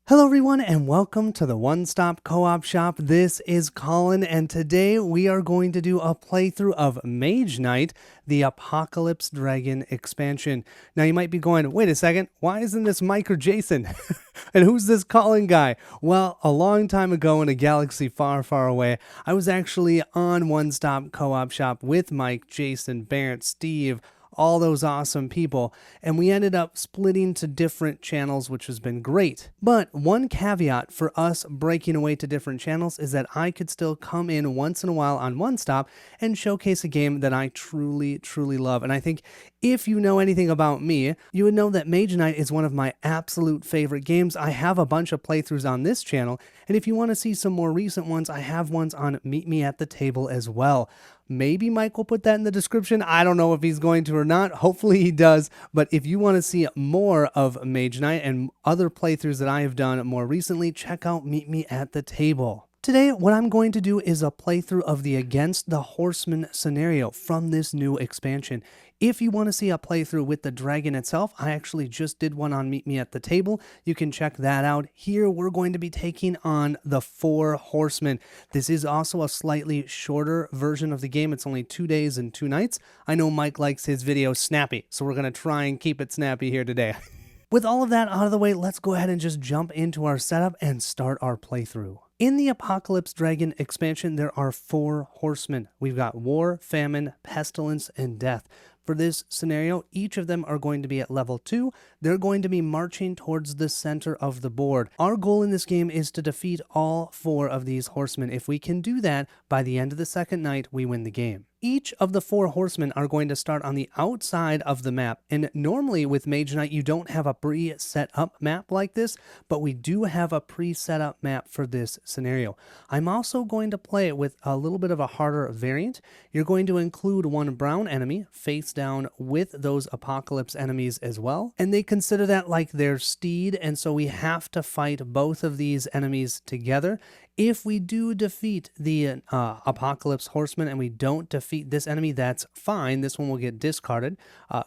Hello everyone and welcome to the One Stop Co-op Shop. This is Colin and today we are going to do a playthrough of Mage Knight, the Apocalypse Dragon expansion. Now you might be going, wait a second, why isn't this Mike or Jason? And who's this Colin guy? Well, a long time ago in a galaxy far, far away, I was actually on One Stop Co-op Shop with Mike, Jason, Barrett, Steve, all those awesome people, and we ended up splitting to different channels, which has been great. But one caveat for us breaking away to different channels is that I could still come in once in a while on One Stop and showcase a game that I truly, truly love. And I think if you know anything about me, you would know that Mage Knight is one of my absolute favorite games. I have a bunch of playthroughs on this channel, and if you want to see some more recent ones, I have ones on Meet Me at the Table as well. Maybe Mike will put that in the description. I don't know if he's going to or not. Hopefully he does. But if you want to see more of Mage Knight and other playthroughs that I have done more recently, check out Meet Me at the Table. Today, what I'm going to do is a playthrough of the Against the Horseman scenario from this new expansion. If you want to see a playthrough with the dragon itself, I actually just did one on Meet Me at the Table. You can check that out. Here, we're going to be taking on the 4 horsemen. This is also a slightly shorter version of the game. It's only 2 days and 2 nights. I know Mike likes his videos snappy, so we're going to try and keep it snappy here today. With all of that out of the way, let's go ahead and just jump into our setup and start our playthrough. In the Apocalypse Dragon expansion, there are 4 horsemen. We've got War, Famine, Pestilence, and Death. For this scenario, each of them are going to be at level 2. They're going to be marching towards the center of the board. Our goal in this game is to defeat all 4 of these horsemen. If we can do that, by the end of the second night, we win the game. Each of the 4 horsemen are going to start on the outside of the map, and normally with Mage Knight you don't have a pre-set up map like this, but we do have a pre-set up map for this scenario. I'm also going to play it with a little bit of a harder variant. You're going to include one brown enemy face down with those apocalypse enemies as well, and they consider that like their steed, and so we have to fight both of these enemies together. If we do defeat the Apocalypse Horseman and we don't defeat this enemy, that's fine. This one will get discarded,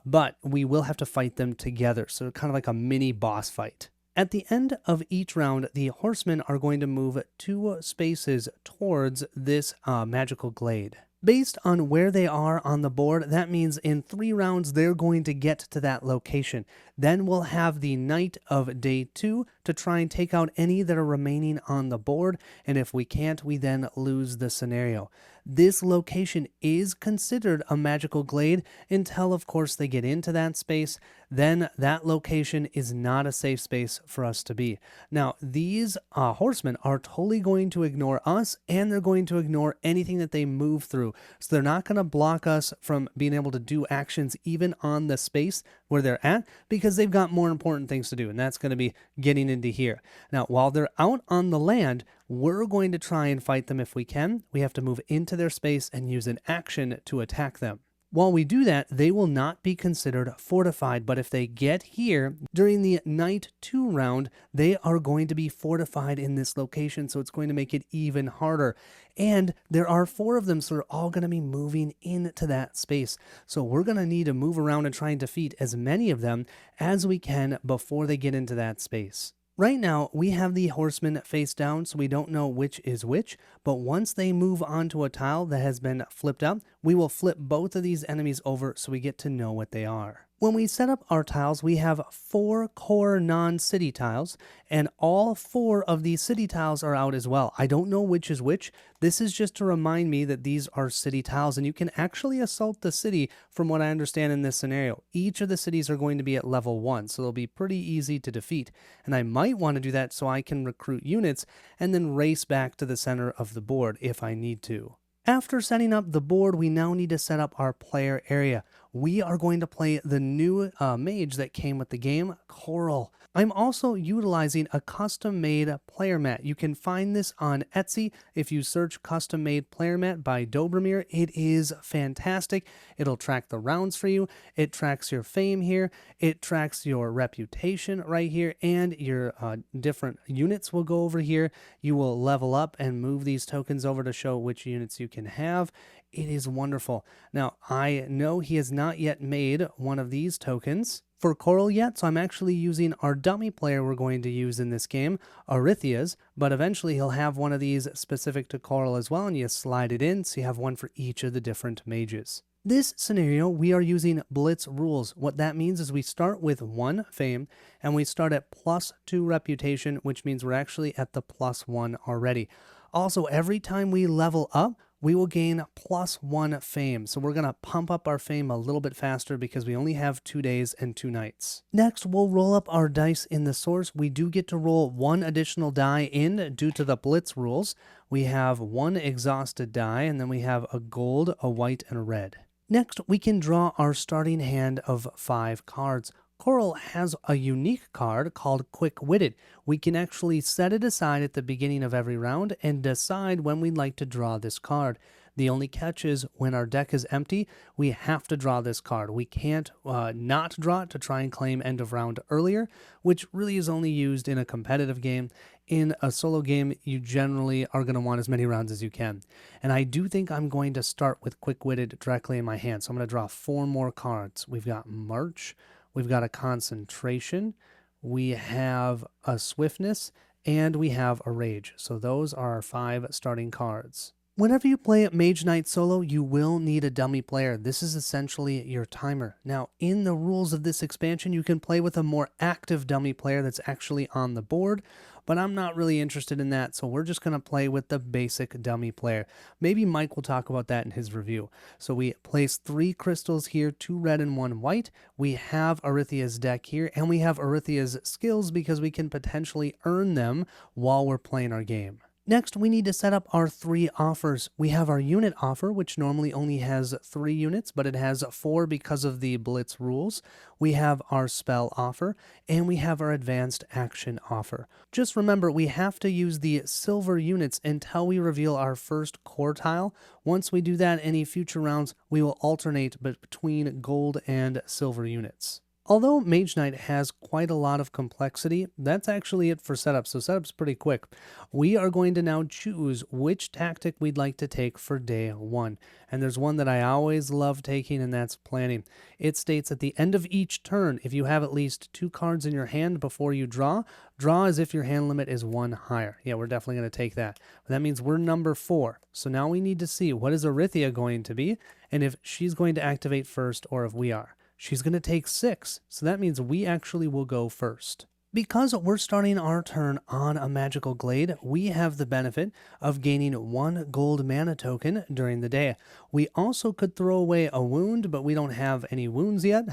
but we will have to fight them together. So kind of like a mini boss fight. At the end of each round, the horsemen are going to move 2 spaces towards this magical glade. Based on where they are on the board, that means in 3 rounds they're going to get to that location. Then we'll have the night of day 2 to try and take out any that are remaining on the board, and if we can't, we then lose the scenario. This location is considered a magical glade until, of course, they get into that space. Then that location is not a safe space for us to be. Now, these horsemen are totally going to ignore us, and they're going to ignore anything that they move through. So they're not going to block us from being able to do actions even on the space where they're at, because they've got more important things to do, and that's going to be getting into here. Now, while they're out on the land, we're going to try and fight them if we can. We have to move into their space and use an action to attack them. While we do that, they will not be considered fortified, but if they get here during the night 2 round, they are going to be fortified in this location, so it's going to make it even harder. And there are 4 of them, so they're all going to be moving into that space. So we're going to need to move around and try and defeat as many of them as we can before they get into that space. Right now, we have the horsemen face down, so we don't know which is which, but once they move onto a tile that has been flipped up, we will flip both of these enemies over so we get to know what they are. When we set up our tiles, we have 4 core non-city tiles, and all 4 of these city tiles are out as well. I don't know which is which. This is just to remind me that these are city tiles, and you can actually assault the city from what I understand in this scenario. Each of the cities are going to be at level 1, so they'll be pretty easy to defeat. And I might want to do that so I can recruit units and then race back to the center of the board if I need to. After setting up the board, we now need to set up our player area. We are going to play the new mage that came with the game, Coral. I'm also utilizing a custom-made player mat. You can find this on Etsy if you search custom-made player mat by Dobromir. It is fantastic. It'll track the rounds for you. It tracks your fame here. It tracks your reputation right here, and your different units will go over here. You will level up and move these tokens over to show which units you can have. It is wonderful. Now, I know he has not yet made one of these tokens, for Coral yet, so I'm actually using our dummy player we're going to use in this game, Arithia's, but eventually he'll have one of these specific to Coral as well, and you slide it in so you have one for each of the different mages. This scenario, we are using Blitz rules. What that means is we start with 1 fame, and we start at +2 reputation, which means we're actually at the +1 already. Also, every time we level up, we will gain +1 fame. So we're going to pump up our fame a little bit faster because we only have 2 days and 2 nights. Next, we'll roll up our dice in the source. We do get to roll 1 additional die in due to the Blitz rules. We have 1 exhausted die, and then we have a gold, a white, and a red. Next, we can draw our starting hand of 5 cards. Coral has a unique card called Quick-Witted. We can actually set it aside at the beginning of every round and decide when we'd like to draw this card. The only catch is when our deck is empty, we have to draw this card. We can't not draw it to try and claim end of round earlier, which really is only used in a competitive game. In a solo game, you generally are going to want as many rounds as you can. And I do think I'm going to start with Quick-Witted directly in my hand. So I'm going to draw 4 more cards. We've got March, we've got a Concentration, we have a Swiftness, and we have a Rage. So those are our 5 starting cards. Whenever you play Mage Knight solo, you will need a dummy player. This is essentially your timer. Now, in the rules of this expansion, you can play with a more active dummy player that's actually on the board, but I'm not really interested in that, so we're just going to play with the basic dummy player. Maybe Mike will talk about that in his review. So we place 3 crystals here, 2 red and 1 white. We have Arithia's deck here, and we have Arithia's skills because we can potentially earn them while we're playing our game. Next, we need to set up our 3 offers. We have our unit offer, which normally only has 3 units, but it has 4 because of the Blitz rules. We have our spell offer, and we have our advanced action offer. Just remember, we have to use the silver units until we reveal our first core tile. Once we do that, any future rounds, we will alternate between gold and silver units. Although Mage Knight has quite a lot of complexity, that's actually it for setup, so setup's pretty quick. We are going to now choose which tactic we'd like to take for day 1. And there's one that I always love taking, and that's planning. It states at the end of each turn, if you have at least 2 cards in your hand before you draw as if your hand limit is 1 higher. Yeah, we're definitely going to take that. But that means we're number 4. So now we need to see what is Arithia going to be, and if she's going to activate first or if we are. She's going to take 6, so that means we actually will go first. Because we're starting our turn on a magical glade, we have the benefit of gaining 1 gold mana token during the day. We also could throw away a wound, but we don't have any wounds yet.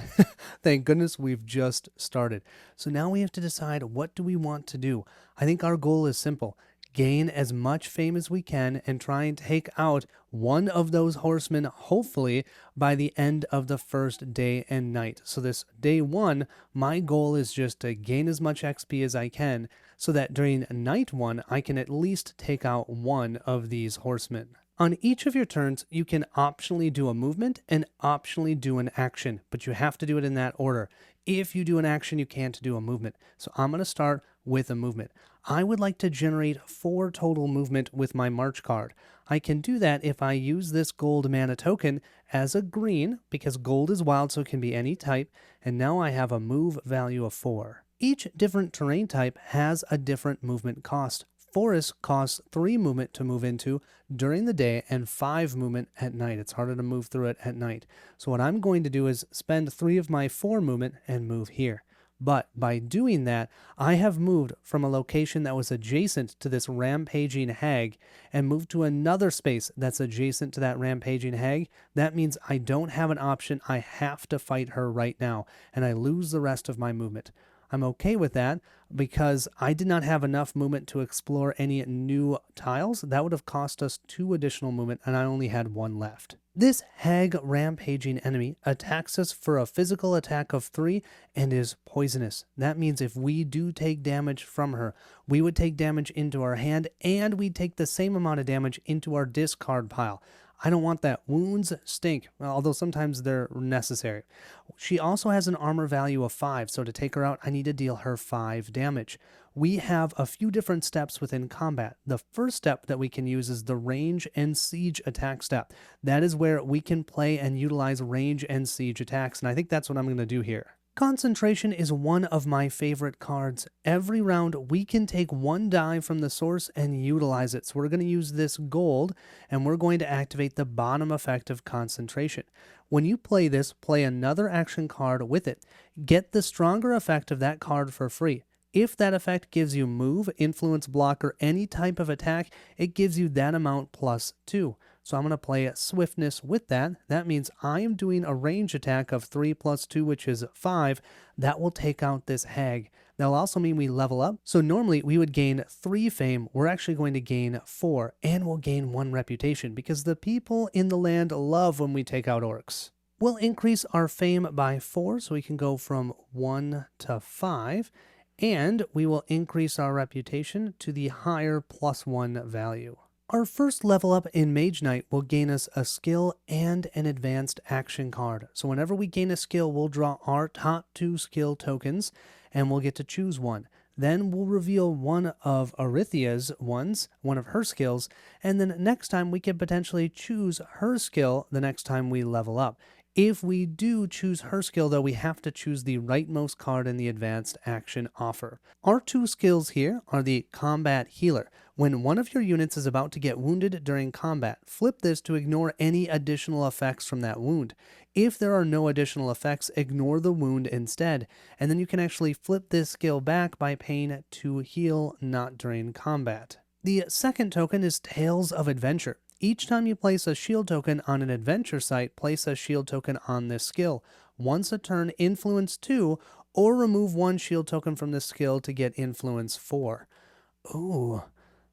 Thank goodness we've just started. So now we have to decide, what do we want to do? I think our goal is simple. Gain as much fame as we can and try and take out one of those horsemen, hopefully, by the end of the first day and night. So this day 1, my goal is just to gain as much XP as I can so that during night 1, I can at least take out one of these horsemen. On each of your turns, you can optionally do a movement and optionally do an action, but you have to do it in that order. If you do an action, you can't do a movement. So I'm going to start with a movement. I would like to generate 4 total movement with my March card. I can do that if I use this gold mana token as a green, because gold is wild, so it can be any type, and now I have a move value of 4. Each different terrain type has a different movement cost. Forest costs 3 movement to move into during the day and 5 movement at night. It's harder to move through it at night. So what I'm going to do is spend 3 of my 4 movement and move here. But by doing that, I have moved from a location that was adjacent to this rampaging hag and moved to another space that's adjacent to that rampaging hag. That means I don't have an option. I have to fight her right now, and I lose the rest of my movement. I'm okay with that because I did not have enough movement to explore any new tiles. That would have cost us 2 additional movement, and I only had 1 left. This hag rampaging enemy attacks us for a physical attack of 3 and is poisonous. That means if we do take damage from her, we would take damage into our hand and we'd take the same amount of damage into our discard pile. I don't want that. Wounds stink, although sometimes they're necessary. She also has an armor value of 5, so to take her out, I need to deal her 5 damage. We have a few different steps within combat. The first step that we can use is the range and siege attack step. That is where we can play and utilize range and siege attacks, and I think that's what I'm going to do here. Concentration is one of my favorite cards. Every round, we can take one die from the source and utilize it. So we're going to use this gold, and we're going to activate the bottom effect of concentration. When you play this, play another action card with it. Get the stronger effect of that card for free. If that effect gives you move, influence, block, or any type of attack, it gives you that amount plus 2. So I'm going to play swiftness with that. That means I am doing a range attack of 3 plus 2, which is 5. That will take out this hag. That'll also mean we level up. So normally we would gain 3 fame. We're actually going to gain 4, and we'll gain 1 reputation because the people in the land love when we take out orcs. We'll increase our fame by 4, so we can go from 1 to 5. And we will increase our reputation to the higher +1 value. Our first level up in Mage Knight will gain us a skill and an advanced action card. So whenever we gain a skill, we'll draw our top 2 skill tokens, and we'll get to choose one. Then we'll reveal one of Arithia's ones, one of her skills, and then next time we can potentially choose her skill the next time we level up. If we do choose her skill, though, we have to choose the rightmost card in the advanced action offer. Our 2 skills here are the Combat Healer. When one of your units is about to get wounded during combat, flip this to ignore any additional effects from that wound. If there are no additional effects, ignore the wound instead. And then you can actually flip this skill back by paying to heal not during combat. The second token is Tales of Adventure. Each time you place a shield token on an adventure site, place a shield token on this skill. Once a turn, influence 2, or remove 1 shield token from this skill to get influence 4. Ooh,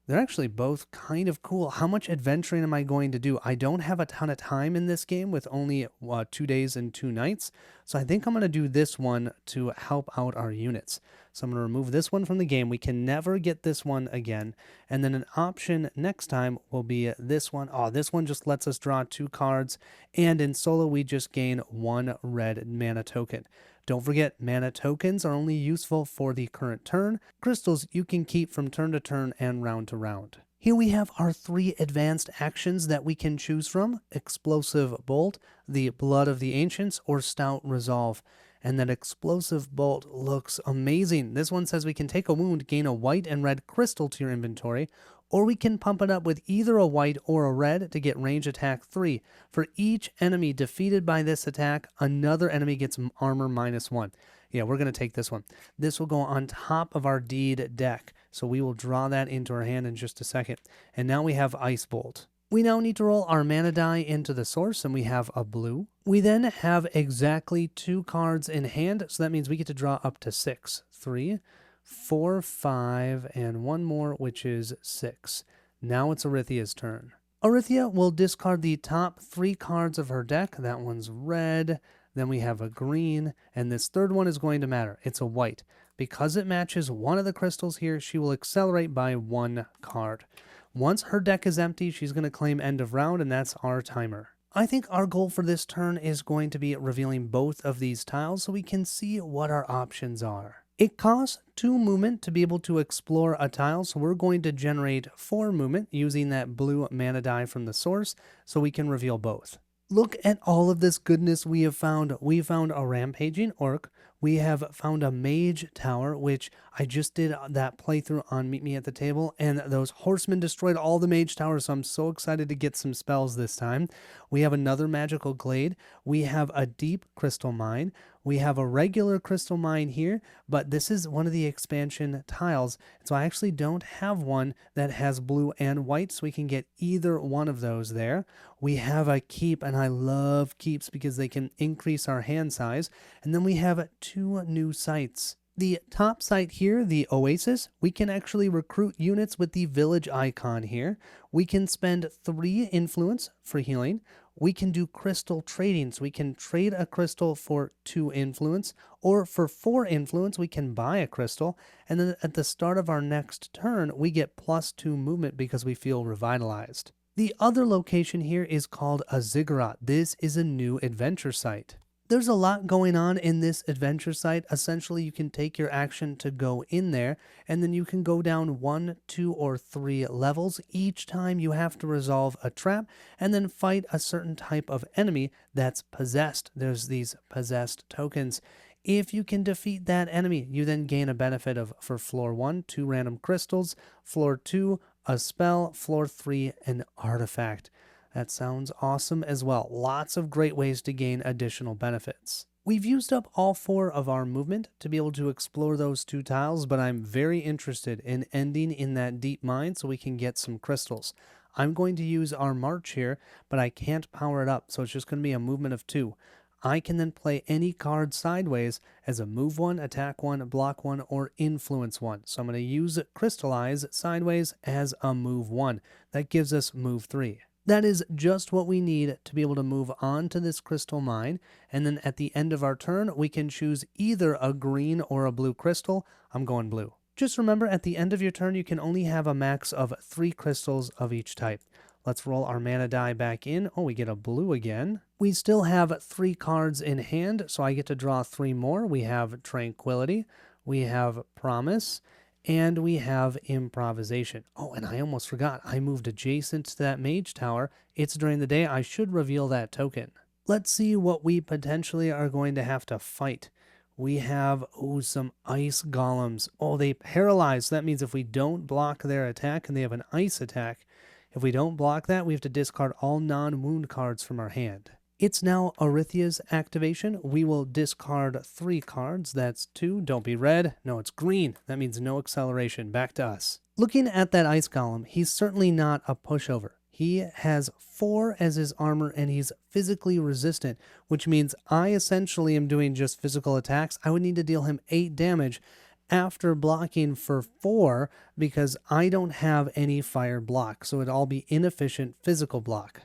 they're actually both kind of cool. How much adventuring am I going to do? I don't have a ton of time in this game with only 2 days and 2 nights. So I think I'm going to do this one to help out our units. So I'm going to remove this one from the game. We can never get this one again. And then an option next time will be this one. Oh, this one just lets us draw 2 cards. And in solo, we just gain 1 red mana token. Don't forget, mana tokens are only useful for the current turn. Crystals you can keep from turn to turn and round to round. Here we have our 3 advanced actions that we can choose from: Explosive Bolt, the Blood of the Ancients, or Stout Resolve. And that Explosive Bolt looks amazing. This one says we can take a wound, gain a white and red crystal to your inventory, or we can pump it up with either a white or a red to get range attack 3. For each enemy defeated by this attack, another enemy gets armor -1. Yeah, we're going to take this one. This will go on top of our deed deck, so we will draw that into our hand in just a second. And now we have Ice Bolt. We now need to roll our mana die into the source, and we have a blue. We then have exactly 2 cards in hand, so that means we get to draw up to 6. 3, 4, 5, and 1 more, which is 6. Now it's Arithia's turn. Arithia will discard the top 3 cards of her deck. That one's red, then we have a green, and this third one is going to matter. It's a white. Because it matches one of the crystals here, she will accelerate by 1 card. Once her deck is empty, she's going to claim end of round, and that's our timer. I think our goal for this turn is going to be revealing both of these tiles so we can see what our options are. It costs 2 movement to be able to explore a tile, so we're going to generate 4 movement using that blue mana die from the source so we can reveal both. Look at all of this goodness we have found. We found a rampaging orc. We have found a mage tower, which I just did that playthrough on Meet Me at the Table, and those horsemen destroyed all the mage towers, so I'm so excited to get some spells this time. We have another magical glade. We have a deep crystal mine. We have a regular crystal mine here, but this is one of the expansion tiles, so I actually don't have one that has blue and white, so we can get either one of those there. We have a keep, and I love keeps because they can increase our hand size. And then we have 2 new sites. The top site here, the Oasis, we can actually recruit units with the village icon here. We can spend 3 influence for healing. We can do crystal trading, so we can trade a crystal for 2 influence, or for 4 influence, we can buy a crystal, and then at the start of our next turn, we get +2 movement because we feel revitalized. The other location here is called a ziggurat. This is a new adventure site. There's a lot going on in this adventure site. Essentially, you can take your action to go in there, and then you can go down 1, 2, or 3 levels. Each time you have to resolve a trap, and then fight a certain type of enemy that's possessed. There's these possessed tokens. If you can defeat that enemy, you then gain a benefit of, for floor 1, 2 random crystals, floor 2, a spell, floor 3, an artifact. That sounds awesome as well. Lots of great ways to gain additional benefits. We've used up all 4 of our movement to be able to explore those 2 tiles, but I'm very interested in ending in that deep mine so we can get some crystals. I'm going to use our march here, but I can't power it up, so it's just going to be a movement of 2. I can then play any card sideways as a move 1, attack 1, block 1, or influence 1. So I'm going to use crystallize sideways as a move 1. That gives us move 3. That is just what we need to be able to move on to this crystal mine, and then at the end of our turn, we can choose either a green or a blue crystal. I'm going blue. Just remember, at the end of your turn, you can only have a max of 3 crystals of each type. Let's roll our mana die back in. Oh, we get a blue again. We still have 3 cards in hand, so I get to draw 3 more. We have Tranquility, we have Promise, and we have Improvisation. Oh, and I almost forgot. I moved adjacent to that mage tower. It's during the day. I should reveal that token. Let's see what we potentially are going to have to fight. We have, some ice golems. Oh, they paralyze. So that means if we don't block their attack and they have an ice attack, if we don't block that, we have to discard all non-wound cards from our hand. It's now Arithia's activation. We will discard 3 cards. That's 2. Don't be red. No, it's green. That means no acceleration. Back to us. Looking at that ice golem, he's certainly not a pushover. He has 4 as his armor, and he's physically resistant, which means I essentially am doing just physical attacks. I would need to deal him 8 damage after blocking for 4 because I don't have any fire block, so it'd all be inefficient physical block.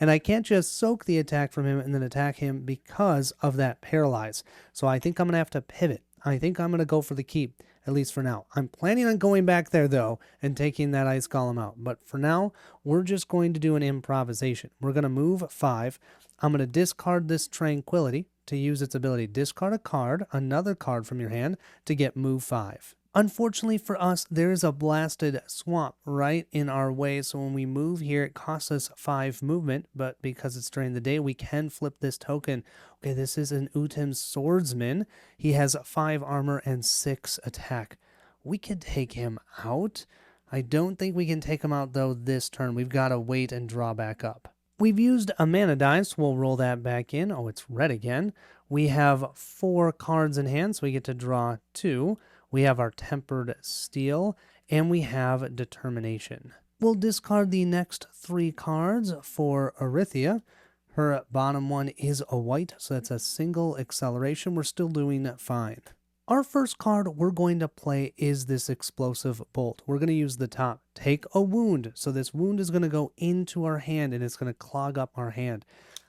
And I can't just soak the attack from him and then attack him because of that paralyze. So I think I'm going to have to pivot. I think I'm going to go for the keep, at least for now. I'm planning on going back there, though, and taking that ice golem out. But for now, we're just going to do an improvisation. We're going to move 5. I'm going to discard this Tranquility to use its ability. Discard a card, another card from your hand, to get move 5. Unfortunately for us, there is a blasted swamp right in our way, so when we move here, it costs us 5 movement, but because it's during the day, we can flip this token. Okay, this is an Utem Swordsman. He has 5 armor and 6 attack. We could take him out. I don't think we can take him out, though, this turn. We've got to wait and draw back up. We've used a mana die, so we'll roll that back in. Oh, it's red again. We have 4 cards in hand, so we get to draw 2. We have our Tempered Steel, and we have Determination. We'll discard the next 3 cards for Arithia. Her bottom one is a white, so that's a single acceleration. We're still doing fine. Our first card we're going to play is this Explosive Bolt. We're going to use the top. Take a wound. So this wound is going to go into our hand, and it's going to clog up our hand.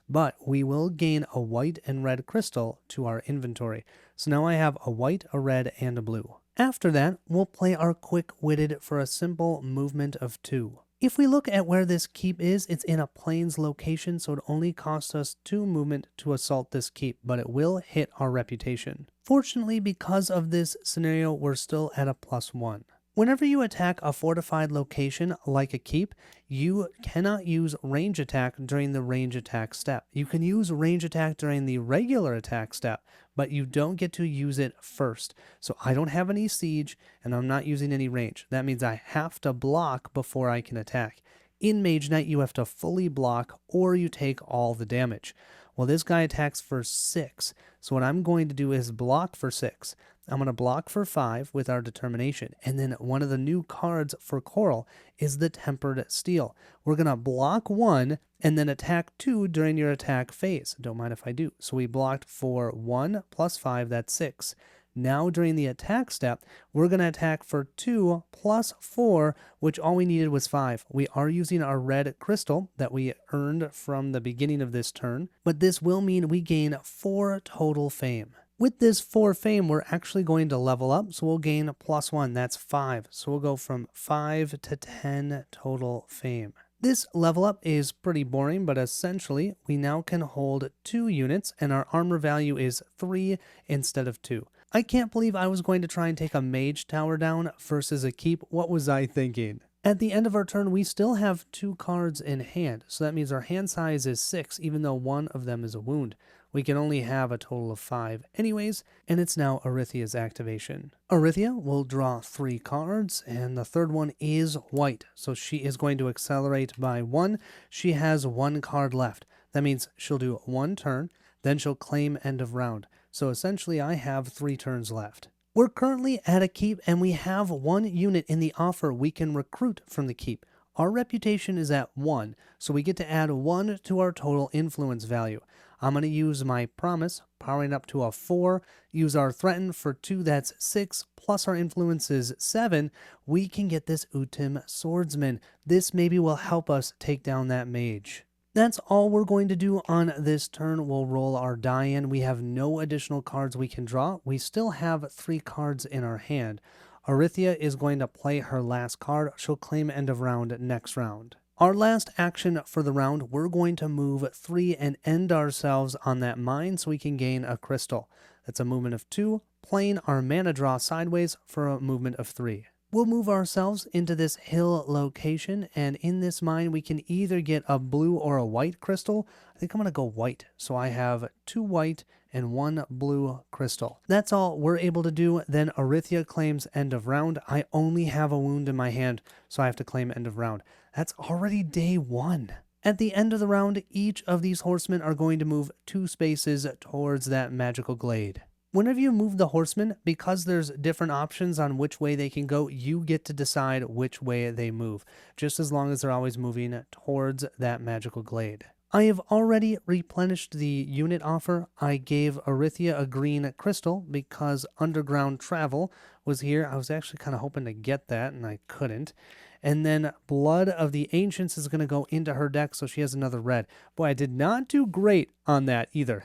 But we will gain a white and red crystal to our inventory. So now I have a white, a red, and a blue. After that, we'll play our Quick-Witted for a simple movement of 2. If we look at where this keep is, it's in a plains location, so it only costs us 2 movement to assault this keep, but it will hit our reputation. Fortunately, because of this scenario, we're still at a +1. Whenever you attack a fortified location like a keep, you cannot use range attack during the range attack step. You can use range attack during the regular attack step, but you don't get to use it first. So I don't have any siege, and I'm not using any range. That means I have to block before I can attack. In Mage Knight, you have to fully block, or you take all the damage. Well, this guy attacks for 6, so what I'm going to do is block for 6. I'm going to block for 5 with our Determination, and then one of the new cards for Coral is the Tempered Steel. We're going to block 1 and then attack 2 during your attack phase. Don't mind if I do. So we blocked for 1 plus 5, that's 6. Now during the attack step, we're going to attack for 2 plus 4, which all we needed was 5. We are using our red crystal that we earned from the beginning of this turn, but this will mean we gain 4 total fame. With this 4 fame, we're actually going to level up, so we'll gain +1, that's 5. So we'll go from 5 to 10 total fame. This level up is pretty boring, but essentially, we now can hold 2 units, and our armor value is 3 instead of 2. I can't believe I was going to try and take a mage tower down versus a keep. What was I thinking? At the end of our turn, we still have 2 cards in hand, so that means our hand size is 6, even though one of them is a wound. We can only have a total of 5 anyways, and it's now Arithia's activation. Arithia will draw 3 cards, and the third one is white, so she is going to accelerate by 1. She has 1 card left. That means she'll do 1 turn, then she'll claim end of round. So essentially I have 3 turns left. We're currently at a keep, and we have 1 unit in the offer we can recruit from the keep. Our reputation is at 1, so we get to add 1 to our total influence value. I'm going to use my promise, powering up to a 4, use our threaten for 2, that's 6, plus our influence is 7. We can get this Utim Swordsman. This maybe will help us take down that mage. That's all we're going to do on this turn. We'll roll our die in. We have no additional cards we can draw. We still have 3 cards in our hand. Arithia is going to play her last card. She'll claim end of round next round. Our last action for the round, we're going to move 3 and end ourselves on that mine so we can gain a crystal. That's a movement of 2, playing our mana draw sideways for a movement of 3. We'll move ourselves into this hill location, and in this mine we can either get a blue or a white crystal. I think I'm going to go white, so I have 2 white and 1 blue crystal. That's all we're able to do. Then Arithia claims end of round. I only have a wound in my hand, so I have to claim end of round. That's already day 1. At the end of the round, each of these horsemen are going to move 2 spaces towards that magical glade. Whenever you move the horsemen, because there's different options on which way they can go, you get to decide which way they move, just as long as they're always moving towards that magical glade. I have already replenished the unit offer. I gave Arithia a green crystal because underground travel was here. I was actually kind of hoping to get that, and I couldn't. And then Blood of the Ancients is going to go into her deck, so she has another red. Boy, I did not do great on that either.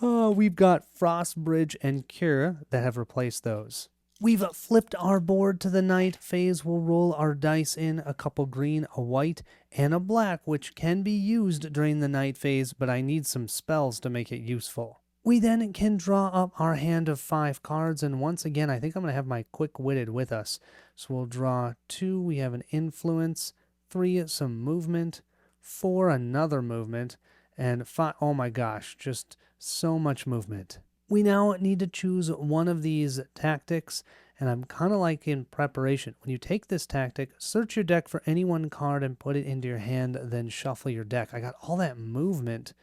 Oh, we've got Frostbridge and Cure that have replaced those. We've flipped our board to the night phase. We'll roll our dice in, a couple green, a white, and a black, which can be used during the night phase, but I need some spells to make it useful. We then can draw up our hand of 5 cards, and once again, I think I'm going to have my Quick-Witted with us. So we'll draw 2, we have an influence, 3, some movement, 4, another movement, and 5, oh my gosh, just so much movement. We now need to choose one of these tactics, and I'm kind of like in preparation. When you take this tactic, search your deck for any one card and put it into your hand, then shuffle your deck. I got all that movement.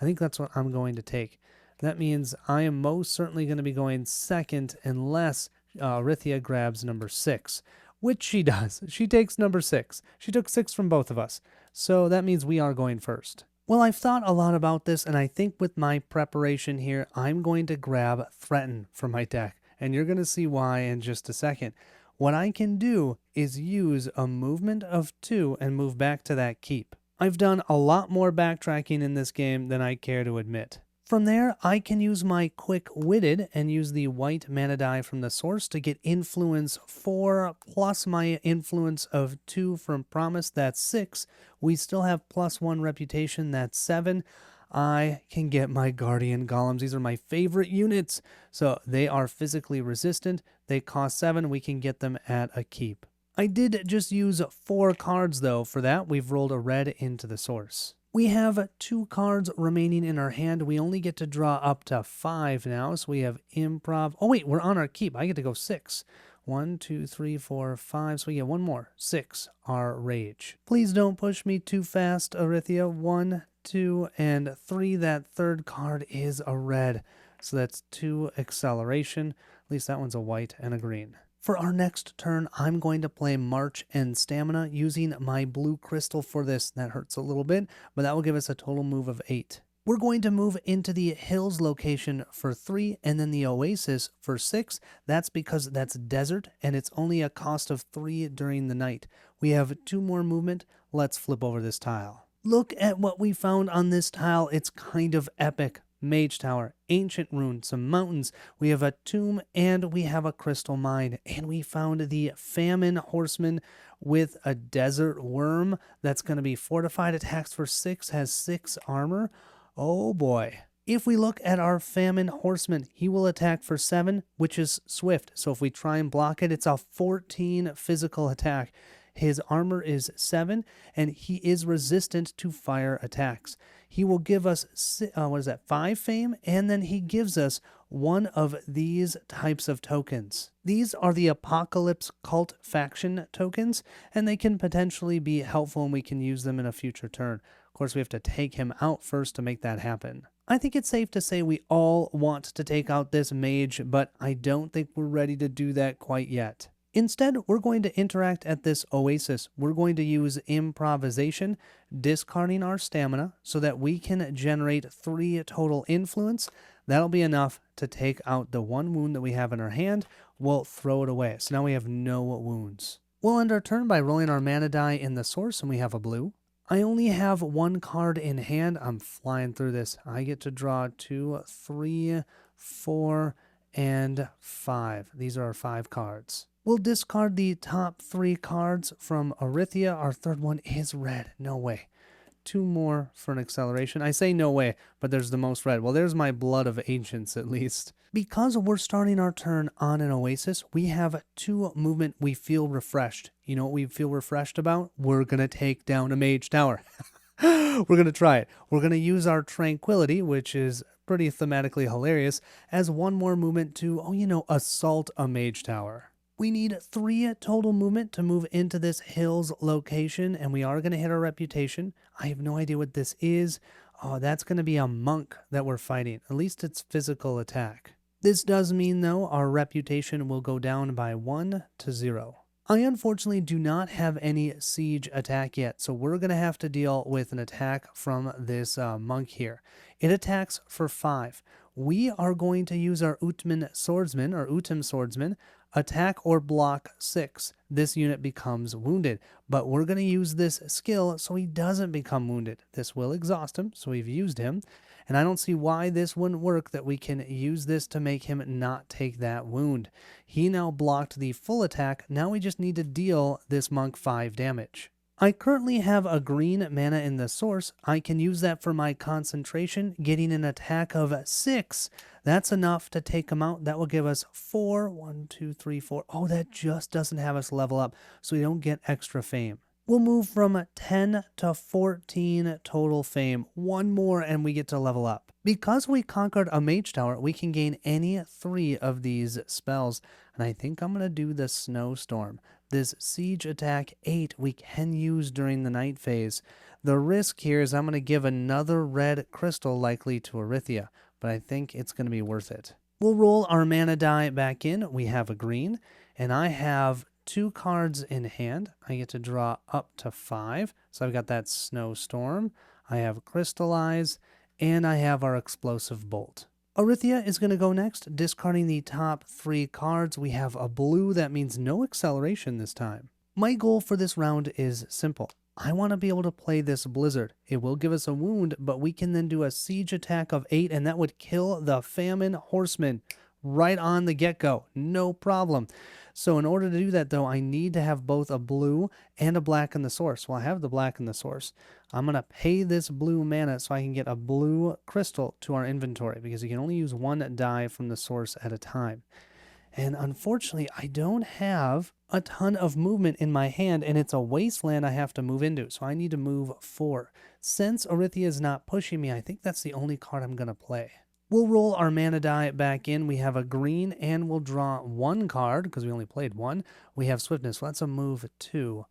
I think that's what I'm going to take. That means I am most certainly going to be going second unless Arithia grabs number 6, which she does. She takes number 6. She took 6 from both of us, so that means we are going first. Well, I've thought a lot about this, and I think with my preparation here, I'm going to grab Threaten from my deck, and you're going to see why in just a second. What I can do is use a movement of 2 and move back to that keep. I've done a lot more backtracking in this game than I care to admit. From there, I can use my Quick-Witted and use the white mana die from the source to get influence 4 plus my influence of 2 from promise, that's 6. We still have +1 reputation, that's 7. I can get my guardian golems. These are my favorite units. So they are physically resistant. They cost 7. We can get them at a keep. I did just use 4 cards though for that. We've rolled a red into the source. We have 2 cards remaining in our hand. We only get to draw up to 5 now. So we have improv. Oh wait, we're on our keep. I get to go 6. 1, 2, 3, 4, 5. So we get 1 more. 6, our rage. Please don't push me too fast, Arithia. 1, 2, and 3. That third card is a red. So that's 2 acceleration. At least that one's a white and a green. For our next turn, I'm going to play March and Stamina using my blue crystal for this. That hurts a little bit, but that will give us a total move of 8. We're going to move into the Hills location for 3 and then the Oasis for 6. That's because that's desert and it's only a cost of 3 during the night. We have 2 more movement. Let's flip over this tile. Look at what we found on this tile. It's kind of epic. Mage Tower, Ancient Rune, some mountains, we have a tomb, and we have a crystal mine. And we found the Famine Horseman with a desert worm that's going to be fortified, attacks for 6, has 6 armor. Oh boy. If we look at our Famine Horseman, he will attack for 7, which is swift. So if we try and block it, it's a 14 physical attack. His armor is 7, and he is resistant to fire attacks. he will give us, what is that, 5 fame, and then he gives us one of these types of tokens. These are the Apocalypse Cult Faction tokens, and they can potentially be helpful and we can use them in a future turn. Of course, we have to take him out first to make that happen. I think it's safe to say we all want to take out this mage, but I don't think we're ready to do that quite yet. Instead, we're going to interact at this oasis. We're going to use improvisation, discarding our stamina so that we can generate 3 total influence. That'll be enough to take out the 1 wound that we have in our hand. We'll throw it away. So now we have no wounds. We'll end our turn by rolling our mana die in the source, and we have a blue. I only have 1 card in hand. I'm flying through this. I get to draw 2, 3, 4, and 5. These are our 5 cards. We'll discard the top 3 cards from Arythia. Our third one is red. No way. 2 more for an acceleration. I say no way, but there's the most red. Well, there's my Blood of Ancients at least. Because we're starting our turn on an oasis, we have 2 movement. We feel refreshed. You know what we feel refreshed about? We're going to take down a mage tower. We're going to try it. We're going to use our tranquility, which is pretty thematically hilarious, as 1 more movement to, assault a mage tower. We need 3 total movement to move into this hills location, and we are going to hit our reputation. I have no idea what this is. Oh, that's going to be a monk that we're fighting. At least it's physical attack. This does mean, though, our reputation will go down by 1 to 0. I unfortunately do not have any siege attack yet, so we're going to have to deal with an attack from this monk here. It attacks for 5. We are going to use our Utman Swordsman, or Utem Swordsman, attack or block 6. This unit becomes wounded, but we're going to use this skill so he doesn't become wounded. This will exhaust him, so we've used him, and I don't see why this wouldn't work, that we can use this to make him not take that wound. He now blocked the full attack. Now we just need to deal this monk 5 damage. I currently have a green mana in the source. I can use that for my concentration, getting an attack of 6. That's enough to take him out. That will give us 4. 1, 2, 3, 4. Oh, that just doesn't have us level up, so we don't get extra fame. We'll move from 10 to 14 total fame. 1 more and we get to level up. Because we conquered a mage tower, we can gain any 3 of these spells. And I think I'm going to do the snowstorm. This siege attack 8 we can use during the night phase. The risk here is I'm going to give another red crystal likely to Arythia, but I think it's going to be worth it. We'll roll our mana die back in. We have a green, and I have 2 cards in hand. I get to draw up to 5. So I've got that snowstorm, I have crystallize, and I have our explosive bolt. Arythia is going to go next, discarding the top 3 cards. We have a blue. That means no acceleration this time. My goal for this round is simple. I want to be able to play this blizzard. It will give us a wound, but we can then do a siege attack of 8, and that would kill the famine horseman right on the get-go. No problem. So in order to do that, though, I need to have both a blue and a black in the source. Well, I have the black in the source. I'm going to pay this blue mana so I can get a blue crystal to our inventory, because you can only use 1 die from the source at a time. And unfortunately, I don't have a ton of movement in my hand, and it's a wasteland I have to move into, so I need to move 4. Since Arythia is not pushing me, I think that's the only card I'm going to play. We'll roll our mana die back in. We have a green, and we'll draw 1 card, because we only played 1. We have swiftness, so that's a move 2.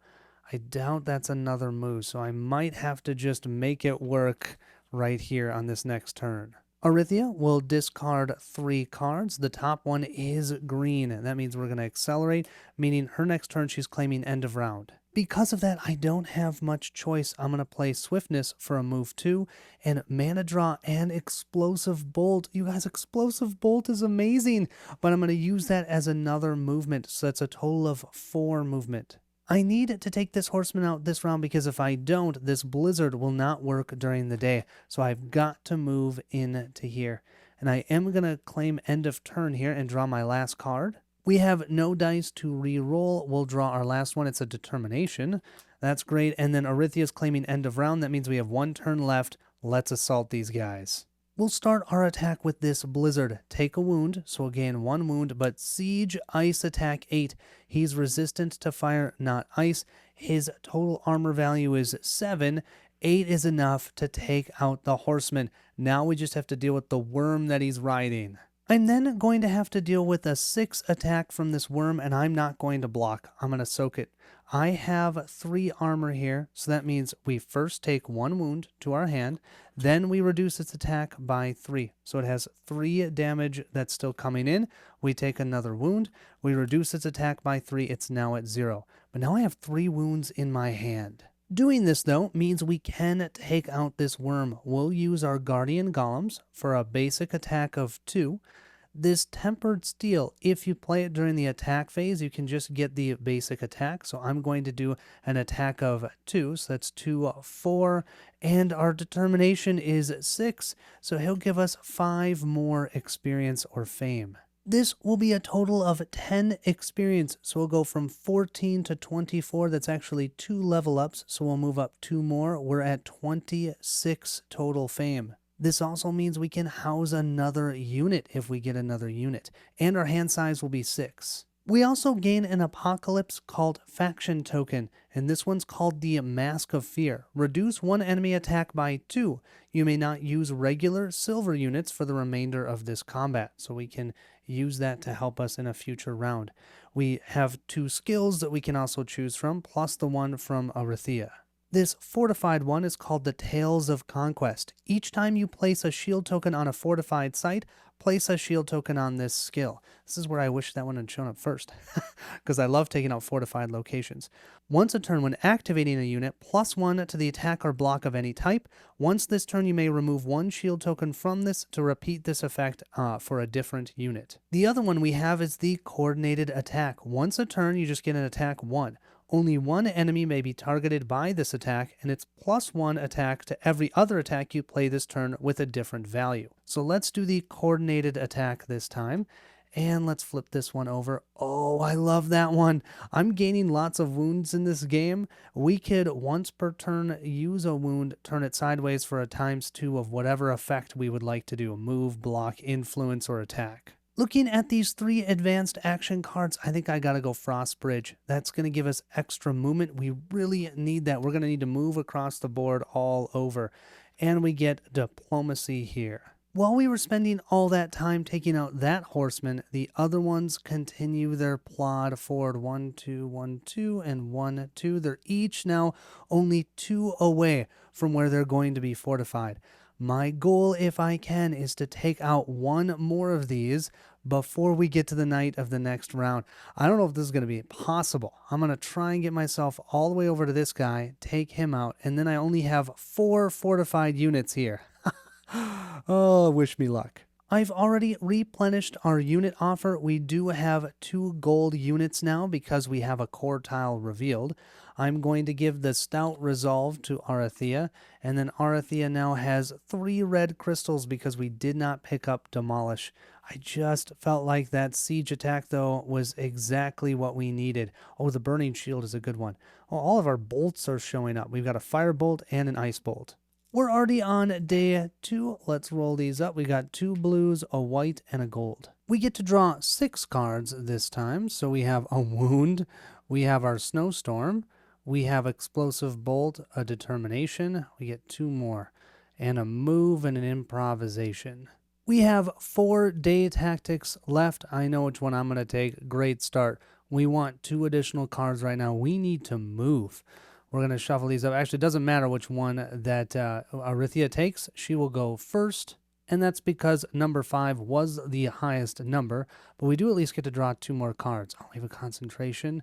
I doubt that's another move, so I might have to just make it work right here on this next turn. Arythia will discard 3 cards. The top one is green, and that means we're going to accelerate, meaning her next turn she's claiming end of round. Because of that, I don't have much choice. I'm going to play Swiftness for a move 2, and Mana Draw and Explosive Bolt. You guys, Explosive Bolt is amazing, but I'm going to use that as another movement, so that's a total of 4 movement. I need to take this horseman out this round, because if I don't, this blizzard will not work during the day. So I've got to move into here. And I am going to claim end of turn here and draw my last card. We have no dice to re-roll. We'll draw our last one. It's a determination. That's great. And then Arythia's claiming end of round. That means we have 1 turn left. Let's assault these guys. We'll start our attack with this blizzard. Take a wound, so we'll gain 1 wound, but siege, ice attack 8. He's resistant to fire, not ice. His total armor value is 7, 8 is enough to take out the horseman. Now we just have to deal with the worm that he's riding. I'm then going to have to deal with a 6 attack from this worm, and I'm not going to block. I'm going to soak it. I have 3 armor here, so that means we first take 1 wound to our hand, then we reduce its attack by 3. So it has 3 damage that's still coming in. We take another wound, we reduce its attack by 3, it's now at 0. But now I have 3 wounds in my hand. Doing this, though, means we can take out this worm. We'll use our Guardian Golems for a basic attack of 2. This Tempered Steel, if you play it during the attack phase, you can just get the basic attack. So I'm going to do an attack of 2, so that's 2, 4, and our Determination is 6, so he'll give us 5 more experience or fame. This will be a total of 10 experience, so we'll go from 14 to 24. That's actually 2 level ups, so we'll move up 2 more. We're at 26 total fame. This also means we can house another unit if we get another unit, and our hand size will be 6. We also gain an Apocalypse called Faction Token, and this one's called the Mask of Fear. Reduce one enemy attack by 2. You may not use regular silver units for the remainder of this combat, so we can use that to help us in a future round. We have 2 skills that we can also choose from, plus the one from Arithia. This fortified one is called the Tales of Conquest. Each time you place a shield token on a fortified site, place a shield token on this skill. This is where I wish that one had shown up first, because I love taking out fortified locations. Once a turn, when activating a unit, +1 to the attack or block of any type. Once this turn, you may remove 1 shield token from this to repeat this effect for a different unit. The other one we have is the Coordinated Attack. Once a turn, you just get an attack 1. Only 1 enemy may be targeted by this attack, and it's +1 attack to every other attack you play this turn with a different value. So let's do the Coordinated Attack this time, and let's flip this one over. Oh, I love that one. I'm gaining lots of wounds in this game. We could, once per turn, use a wound, turn it sideways for a ×2 of whatever effect we would like to do: move, block, influence, or attack. Looking at these 3 advanced action cards, I think I gotta go Frost Bridge. That's gonna give us extra movement. We really need that. We're gonna need to move across the board all over. And we get Diplomacy here. While we were spending all that time taking out that horseman, the other ones continue their plod forward. 1, 2, 1, 2, and 1, 2. They're each now only 2 away from where they're going to be fortified. My goal, if I can, is to take out 1 more of these before we get to the night of the next round. I don't know if this is going to be possible. I'm going to try and get myself all the way over to this guy, take him out, and then I only have 4 fortified units here. Oh, wish me luck. I've already replenished our unit offer. We do have 2 gold units now because we have a core tile revealed. I'm going to give the Stout Resolve to Arithia, and then Arithia now has 3 red crystals because we did not pick up Demolish. I just felt like that siege attack, though, was exactly what we needed. Oh, the Burning Shield is a good one. Oh, all of our bolts are showing up. We've got a Fire Bolt and an Ice Bolt. We're already on day 2. Let's roll these up. We got 2 blues, a white, and a gold. We get to draw 6 cards this time. So we have a Wound, we have our Snowstorm, we have Explosive Bolt, a Determination, we get 2 more, and a Move and an Improvisation. We have 4 day tactics left. I know which one I'm going to take. Great start. We want 2 additional cards right now. We need to move. We're going to shuffle these up. Actually, it doesn't matter which one that Arithia takes. She will go first, and that's because number 5 was the highest number, but we do at least get to draw 2 more cards. Oh, we have a Concentration,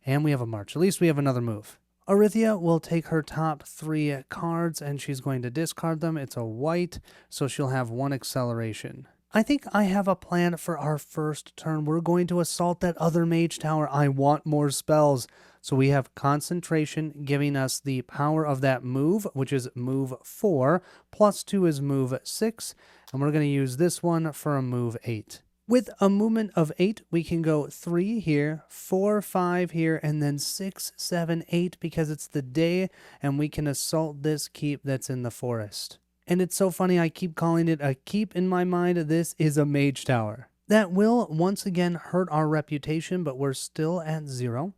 and we have a March. At least we have another move. Arithia will take her top 3 cards, and she's going to discard them. It's a white, so she'll have 1 acceleration. I think I have a plan for our first turn. We're going to assault that other mage tower. I want more spells. So we have Concentration giving us the power of that move, which is move 4, +2 is move 6, and we're going to use this one for a move 8. With a movement of 8, we can go 3 here, 4, 5 here, and then 6, 7, 8 because it's the day, and we can assault this keep that's in the forest. And it's so funny, I keep calling it a keep in my mind. This is a mage tower. That will once again hurt our reputation, but we're still at 0.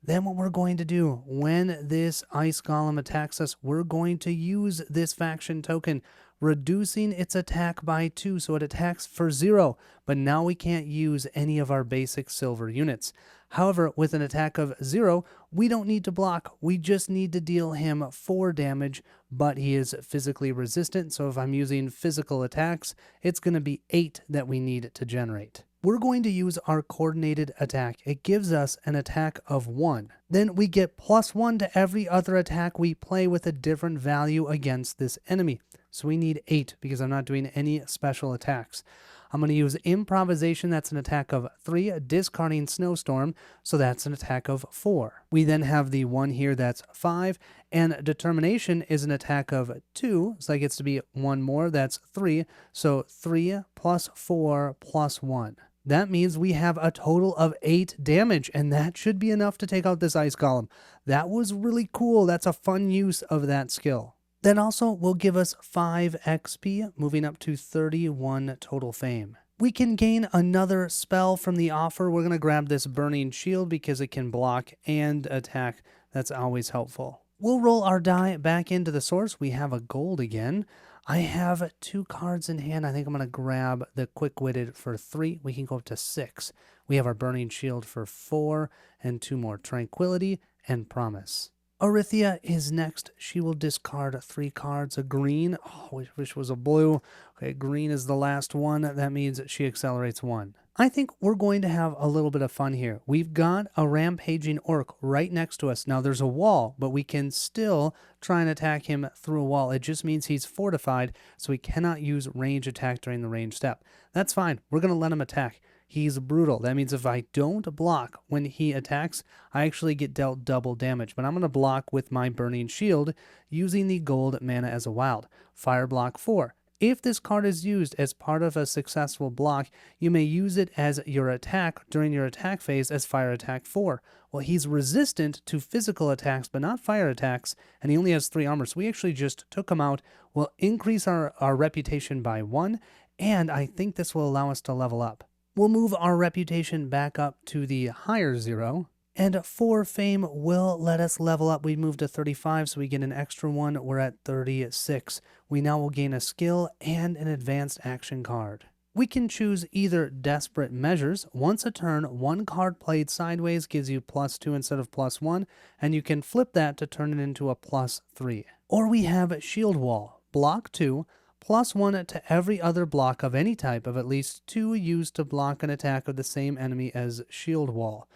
Then what we're going to do when this ice golem attacks us, we're going to use this faction token, reducing its attack by 2, so it attacks for 0, but now we can't use any of our basic silver units. However, with an attack of 0, we don't need to block, we just need to deal him 4 damage, but he is physically resistant, so if I'm using physical attacks, it's going to be 8 that we need to generate. We're going to use our coordinated attack. It gives us an attack of 1. Then we get +1 to every other attack we play with a different value against this enemy. So we need 8 because I'm not doing any special attacks. I'm going to use improvisation, that's an attack of 3, discarding snowstorm, so that's an attack of 4. We then have the 1 here, that's 5, and determination is an attack of 2, so that gets to be 1 more, that's 3, so 3 plus 4 plus 1. That means we have a total of 8 damage, and that should be enough to take out this ice golem. That was really cool. That's a fun use of that skill. That also will give us 5 XP, moving up to 31 total fame. We can gain another spell from the offer. We're going to grab this Burning Shield because it can block and attack. That's always helpful. We'll roll our die back into the source. We have a gold again. I have 2 cards in hand. I think I'm going to grab the Quick-Witted for 3. We can go up to 6. We have our Burning Shield for 4 and 2 more. Tranquility and Promise. Orithia is next. She will discard 3 cards. A green. Oh, I wish it was a blue. Okay, green is the last one. That means she accelerates 1. I think we're going to have a little bit of fun here. We've got a rampaging orc right next to us. Now there's a wall, but we can still try and attack him through a wall. It just means he's fortified, so he cannot use range attack during the range step. That's fine. We're going to let him attack. He's brutal. That means if I don't block when he attacks, I actually get dealt double damage. But I'm going to block with my Burning Shield using the gold mana as a wild. Fire block 4. If this card is used as part of a successful block, you may use it as your attack during your attack phase as Fire Attack 4. Well, he's resistant to physical attacks, but not fire attacks, and he only has 3 armor, so we actually just took him out. We'll increase our reputation by 1, and I think this will allow us to level up. We'll move our reputation back up to the higher 0. And 4 fame will let us level up. We move to 35, so we get an extra 1. We're at 36. We now will gain a skill and an advanced action card. We can choose either Desperate Measures. Once a turn, 1 card played sideways gives you +2 instead of +1, and you can flip that to turn it into a +3. Or we have Shield Wall. Block 2, +1 to every other block of any type of at least 2 used to block an attack of the same enemy as Shield Wall.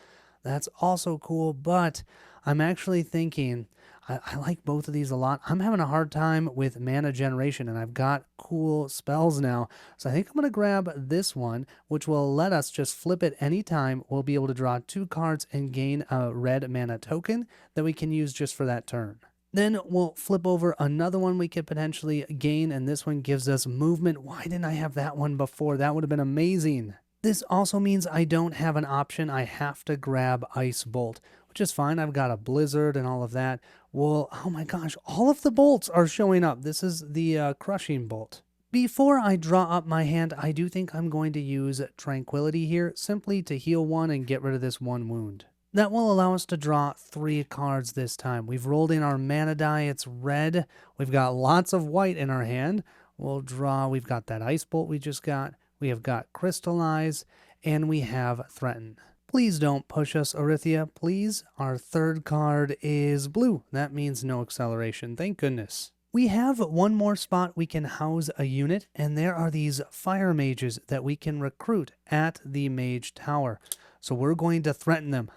That's also cool, but I'm actually thinking, I like both of these a lot. I'm having a hard time with mana generation, and I've got cool spells now. So I think I'm going to grab this one, which will let us just flip it anytime. We'll be able to draw 2 cards and gain a red mana token that we can use just for that turn. Then we'll flip over another one we could potentially gain, and this one gives us movement. Why didn't I have that one before? That would have been amazing. This also means I don't have an option. I have to grab Ice Bolt, which is fine. I've got a Blizzard and all of that. Well, oh my gosh, all of the bolts are showing up. This is the Crushing Bolt. Before I draw up my hand, I do think I'm going to use Tranquility here, simply to heal 1 and get rid of this 1 wound. That will allow us to draw 3 cards this time. We've rolled in our mana die. It's red. We've got lots of white in our hand. We've got that Ice Bolt we just got. We have got Crystallize, and we have Threaten. Please don't push us, Orithia, please. Our 3rd card is blue. That means no acceleration, thank goodness. We have 1 more spot we can house a unit, and there are these Fire Mages that we can recruit at the Mage Tower. So we're going to threaten them.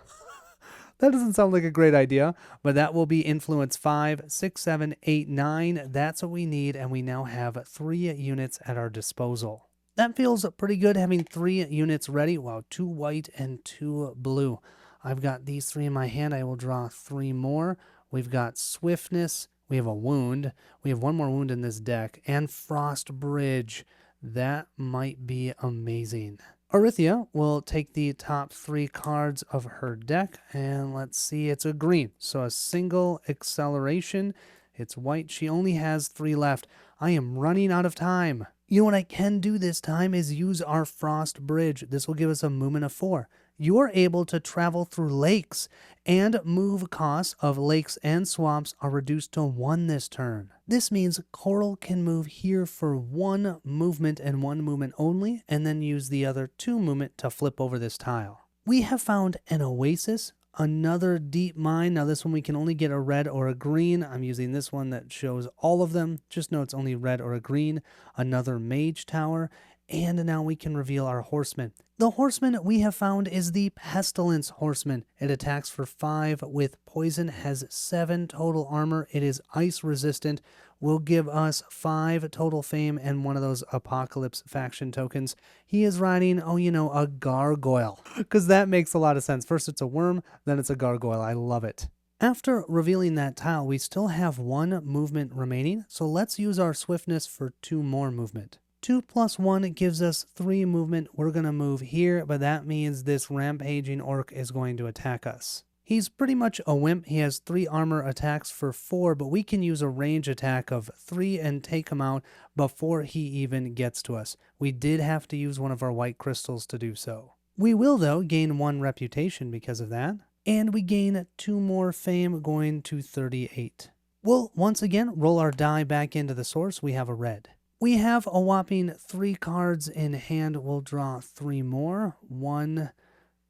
That doesn't sound like a great idea, but that will be Influence 5, 6, 7, 8, 9. That's what we need, and we now have 3 units at our disposal. That feels pretty good, having 3 units ready. Wow, 2 white and 2 blue. I've got these 3 in my hand. I will draw 3 more. We've got Swiftness. We have a wound. We have 1 more wound in this deck. And Frost Bridge. That might be amazing. Orithia will take the top 3 cards of her deck. And let's see, it's a green. So a single acceleration. It's white. She only has 3 left. I am running out of time. You know what I can do this time is use our Frost Bridge. This will give us a movement of 4. you're able to travel through lakes, and move costs of lakes and swamps are reduced to 1 this turn. This means Coral can move here for 1 movement and 1 movement only, and then use the other 2 movement to flip over this tile. We have found an oasis, another deep mine. Now this one we can only get a red or a green. I'm using this one that shows all of them. Just know it's only red or a green. Another mage tower. And now we can reveal our horseman. The horseman we have found is the Pestilence Horseman. It attacks for 5 with poison, has 7 total armor. It is ice resistant, will give us 5 total fame and 1 of those Apocalypse faction tokens. He is riding, a gargoyle, because that makes a lot of sense. First it's a worm, then it's a gargoyle. I love it. After revealing that tile, we still have 1 movement remaining, so let's use our swiftness for 2 more movement. 2 + 1 gives us 3 movement. We're going to move here, but that means this rampaging orc is going to attack us. He's pretty much a wimp. He has 3 armor attacks for 4, but we can use a range attack of 3 and take him out before he even gets to us. We did have to use one of our white crystals to do so. We will, though, gain 1 reputation because of that, and we gain 2 more fame, going to 38. We'll once again roll our die back into the source. We have a red. We have a whopping 3 cards in hand. We'll draw 3 more. 1,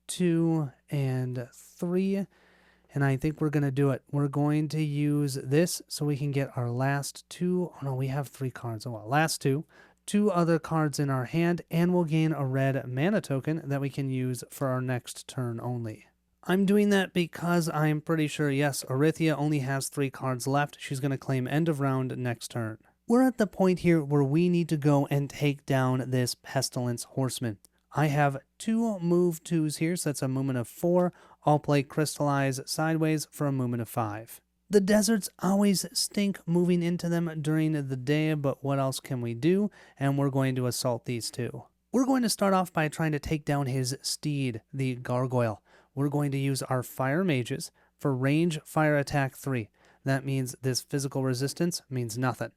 2, and 3. And I think we're going to do it. We're going to use this so we can get our last 2. Oh no, we have 3 cards. Oh well, last 2. 2 other cards in our hand, and we'll gain a red mana token that we can use for our next turn only. I'm doing that because I'm pretty sure, yes, Orithia only has 3 cards left. She's going to claim end of round next turn. We're at the point here where we need to go and take down this Pestilence Horseman. I have 2 move 2s here, so that's a movement of 4. I'll play Crystallize sideways for a movement of 5. The deserts always stink moving into them during the day, but what else can we do? And we're going to assault these 2. We're going to start off by trying to take down his steed, the Gargoyle. We're going to use our Fire Mages for range fire attack 3. That means this physical resistance means nothing.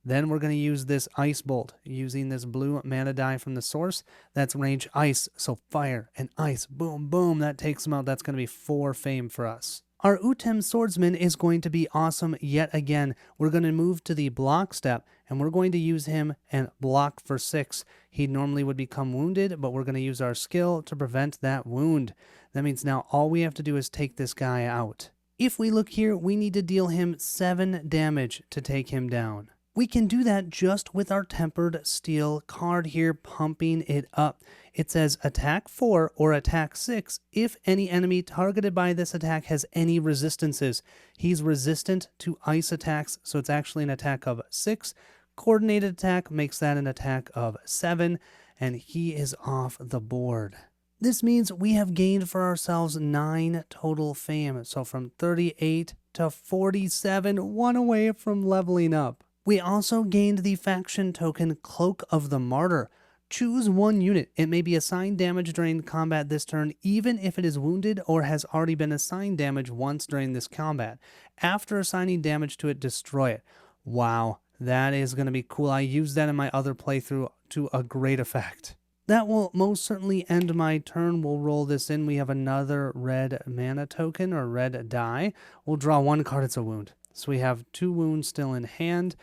Then we're going to use this Ice Bolt, using this blue mana die from the source. That's range ice, so fire and ice, boom, boom, that takes them out. That's going to be 4 fame for us. Our Utem Swordsman is going to be awesome yet again. We're going to move to the block step, and we're going to use him and block for 6. He normally would become wounded, but we're going to use our skill to prevent that wound. That means now all we have to do is take this guy out. If we look here, we need to deal him 7 damage to take him down. We can do that just with our Tempered Steel card here, pumping it up. It says attack 4 or attack 6 if any enemy targeted by this attack has any resistances. He's resistant to ice attacks, so it's actually an attack of 6. Coordinated attack makes that an attack of 7, and he is off the board. This means we have gained for ourselves 9 total fame, so from 38 to 47, 1 away from leveling up. We also gained the faction token Cloak of the Martyr. Choose 1 unit. It may be assigned damage during combat this turn, even if it is wounded or has already been assigned damage once during this combat. After assigning damage to it, destroy it. Wow, that is going to be cool. I used that in my other playthrough to a great effect. That will most certainly end my turn. We'll roll this in. We have another red mana token or red die. We'll draw 1 card. It's a wound. So we have 2 wounds still in hand.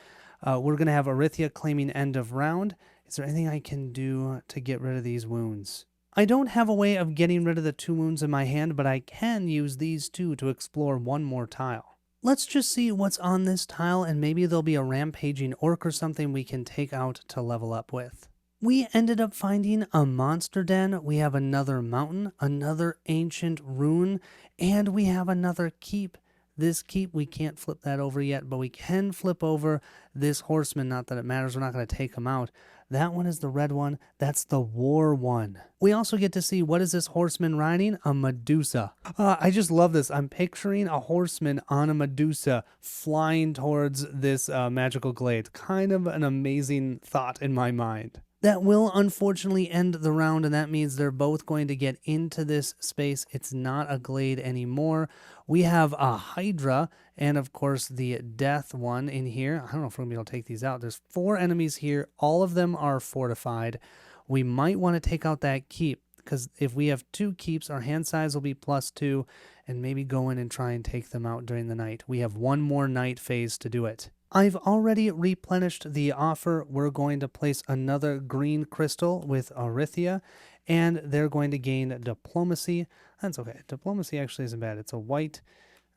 We're going to have Orithia claiming end of round. Is there anything I can do to get rid of these wounds? I don't have a way of getting rid of the 2 wounds in my hand, but I can use these 2 to explore 1 more tile. Let's just see what's on this tile, and maybe there'll be a rampaging orc or something we can take out to level up with. We ended up finding a monster den. We have another mountain, another ancient rune, and we have another keep. This keep, we can't flip that over yet, but we can flip over this horseman. Not that it matters, we're not going to take him out. That one is the red one. That's the war one. We also get to see, what is this horseman riding? A Medusa. I just love this. I'm picturing a horseman on a Medusa flying towards this magical glade. Kind of an amazing thought in my mind. That will unfortunately end the round, and that means they're both going to get into this space. It's not a glade anymore. We have a Hydra and, of course, the Death one in here. I don't know if we're going to be able to take these out. There's 4 enemies here. All of them are fortified. We might want to take out that keep. because if we have 2 keeps, our hand size will be +2, and maybe go in and try and take them out during the night. We have 1 more night phase to do it. I've already replenished the offer. We're going to place another green crystal with Arithia, and they're going to gain diplomacy. That's okay. Diplomacy actually isn't bad. It's a white.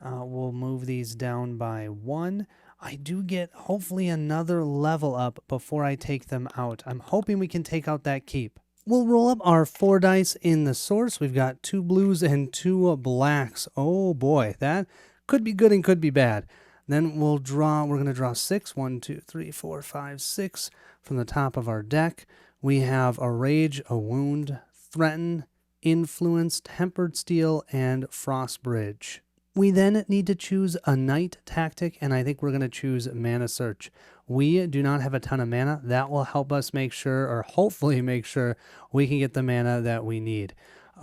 We'll move these down by 1. I do get hopefully another level up before I take them out. I'm hoping we can take out that keep. We'll roll up our 4 dice in the source. We've got 2 blues and 2 blacks. Oh boy, that could be good and could be bad. Then we're going to draw 6. 1, 2, 3, 4, 5, 6 from the top of our deck. We have a Rage, a Wound, Threaten, Influence, Tempered Steel, and Frost Bridge. We then need to choose a Night tactic, and I think we're going to choose Mana Search. We do not have a ton of mana. That will help us make sure, or hopefully make sure, we can get the mana that we need.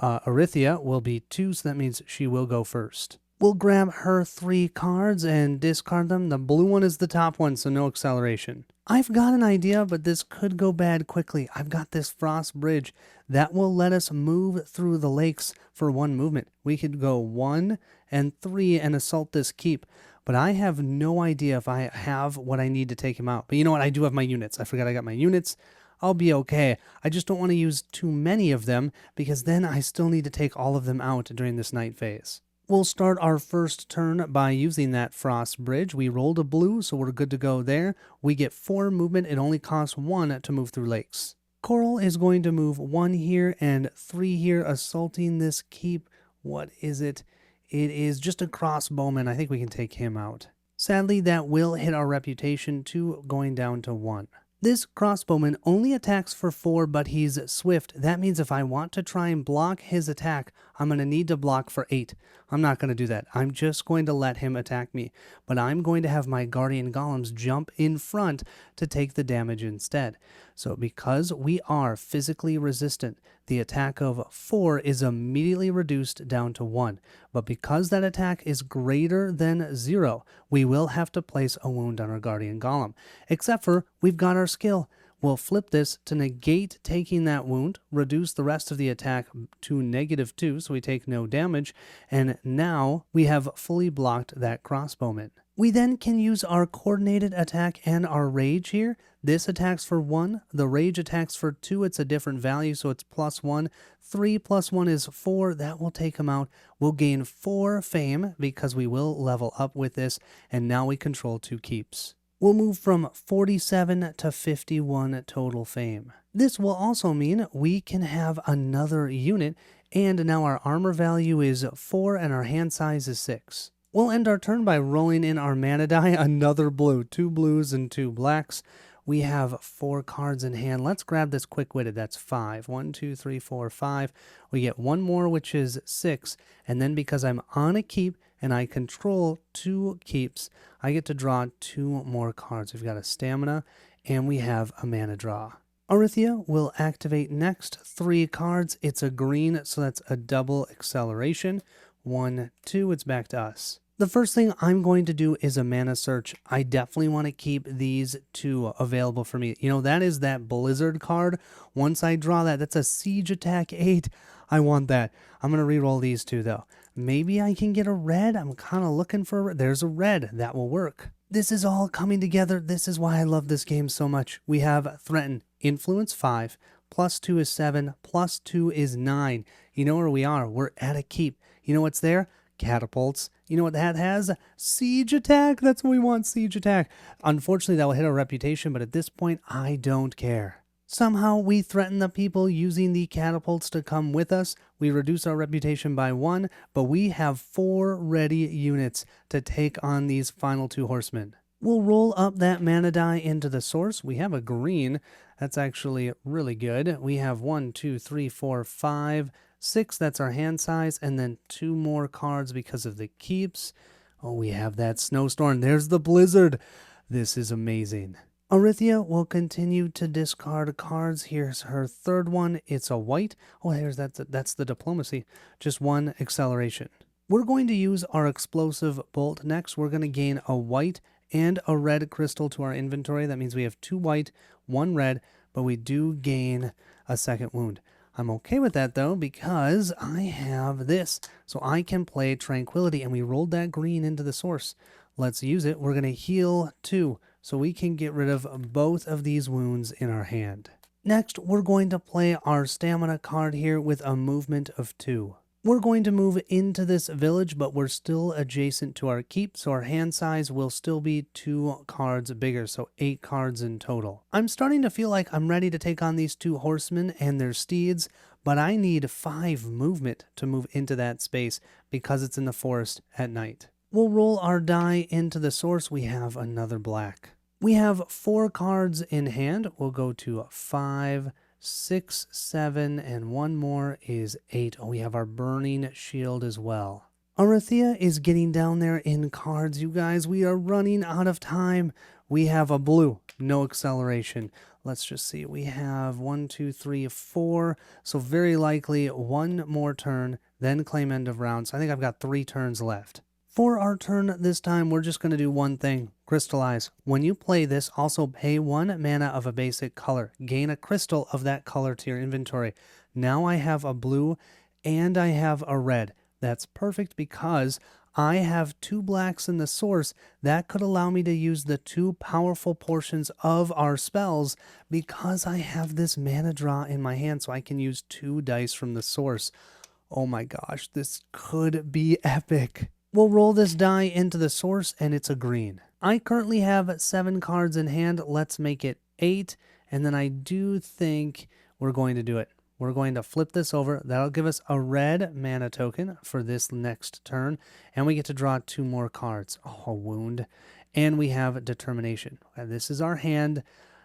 Arithia will be 2, so that means she will go first. We'll grab her 3 cards and discard them. The blue one is the top one, so no acceleration. I've got an idea, but this could go bad quickly. I've got this Frost Bridge that will let us move through the lakes for 1 movement. We could go 1 and 3 and assault this keep, but I have no idea if I have what I need to take him out. But you know what? I do have my units. I forgot I got my units. I'll be okay. I just don't want to use too many of them, because then I still need to take all of them out during this night phase. We'll start our first turn by using that Frost Bridge. We rolled a blue, so we're good to go there. We get 4 movement. It only costs 1 to move through lakes. Coral is going to move 1 here and 3 here, assaulting this keep. What is it? It is just a crossbowman. I think we can take him out. Sadly, that will hit our reputation, 2 going down to 1. This crossbowman only attacks for 4, but he's swift. That means if I want to try and block his attack, I'm going to need to block for 8. I'm not going to do that. I'm just going to let him attack me. But I'm going to have my guardian golems jump in front to take the damage instead. So because we are physically resistant, the attack of 4 is immediately reduced down to 1. But because that attack is greater than 0, we will have to place a wound on our guardian golem. Except for we've got our skill. We'll flip this to negate taking that wound, reduce the rest of the attack to -2, so we take no damage, and now we have fully blocked that crossbowman. We then can use our coordinated attack and our rage here. This attacks for 1, the rage attacks for 2, it's a different value, so it's +1. 3 + 1 is 4, that will take him out. We'll gain 4 fame because we will level up with this, and now we control 2 keeps. We'll move from 47 to 51 total fame. This will also mean we can have another unit, and now our armor value is 4 and our hand size is 6. We'll end our turn by rolling in our mana die, another blue, 2 blues and 2 blacks. We have 4 cards in hand. Let's grab this quick-witted. That's 5. 1, 2, 3, 4, 5. We get 1 more, which is 6. And then because I'm on a keep and I control 2 keeps, I get to draw 2 more cards. We've got a stamina and we have a mana draw. Arithia will activate next. 3 cards. It's a green, so that's a double acceleration. 1, 2, it's back to us. The first thing I'm going to do is a mana search. I definitely want to keep these 2 available for me. You know, that is that Blizzard card. Once I draw that, that's a siege attack 8. I want that. I'm going to re-roll these 2 though. Maybe I can get a red. I'm kind of looking for a red. There's a red. That will work. This is all coming together. This is why I love this game so much. We have Threaten, Influence 5, +2 is 7, +2 is 9. You know where we are. We're at a keep. You know what's there? Catapults. You know what that has? Siege attack. That's what we want, siege attack. Unfortunately, that will hit our reputation, but at this point, I don't care. Somehow, we threaten the people using the catapults to come with us. We reduce our reputation by 1, but we have 4 ready units to take on these final 2 horsemen. We'll roll up that mana die into the source. We have a green. That's actually really good. We have 1, 2, 3, 4, 5, 6, that's our hand size, and then 2 more cards because of the keeps. Oh, we have that snowstorm. There's the blizzard. This is amazing. Arithia will continue to discard cards. Here's her 3rd one. It's a white. Oh, that's the diplomacy. Just 1 acceleration. We're going to use our explosive bolt next. We're going to gain a white and a red crystal to our inventory. That means we have 2 white, 1 red, but we do gain a 2nd wound. I'm okay with that though because I have this. So I can play Tranquility, and we rolled that green into the source. Let's use it. We're going to heal 2 so we can get rid of both of these wounds in our hand. Next, we're going to play our stamina card here with a movement of 2. We're going to move into this village, but we're still adjacent to our keep, so our hand size will still be 2 cards bigger, so 8 cards in total. I'm starting to feel like I'm ready to take on these 2 horsemen and their steeds, but I need 5 movement to move into that space because it's in the forest at night. We'll roll our die into the source. We have another black. We have 4 cards in hand. We'll go to 5, 6, 7, and one more is 8. Oh, we have our burning shield as well. Arathea is getting down there in cards, you guys. We are running out of time. We have a blue, no acceleration. Let's just see. We have 1, 2, 3, 4. So very likely one more turn, then claim end of round. So I think I've got 3 turns left. For our turn this time, we're just going to do one thing, crystallize. When you play this, also pay 1 mana of a basic color. Gain a crystal of that color to your inventory. Now I have a blue and I have a red. That's perfect because I have 2 blacks in the source. That could allow me to use the 2 powerful portions of our spells because I have this mana draw in my hand, so I can use 2 dice from the source. Oh my gosh, this could be epic. We'll roll this die into the source, and it's a green. I currently have 7 cards in hand. Let's make it 8, and then I do think we're going to do it. We're going to flip this over. That'll give us a red mana token for this next turn, and we get to draw 2 more cards. Oh, a wound. And we have determination. This is our hand,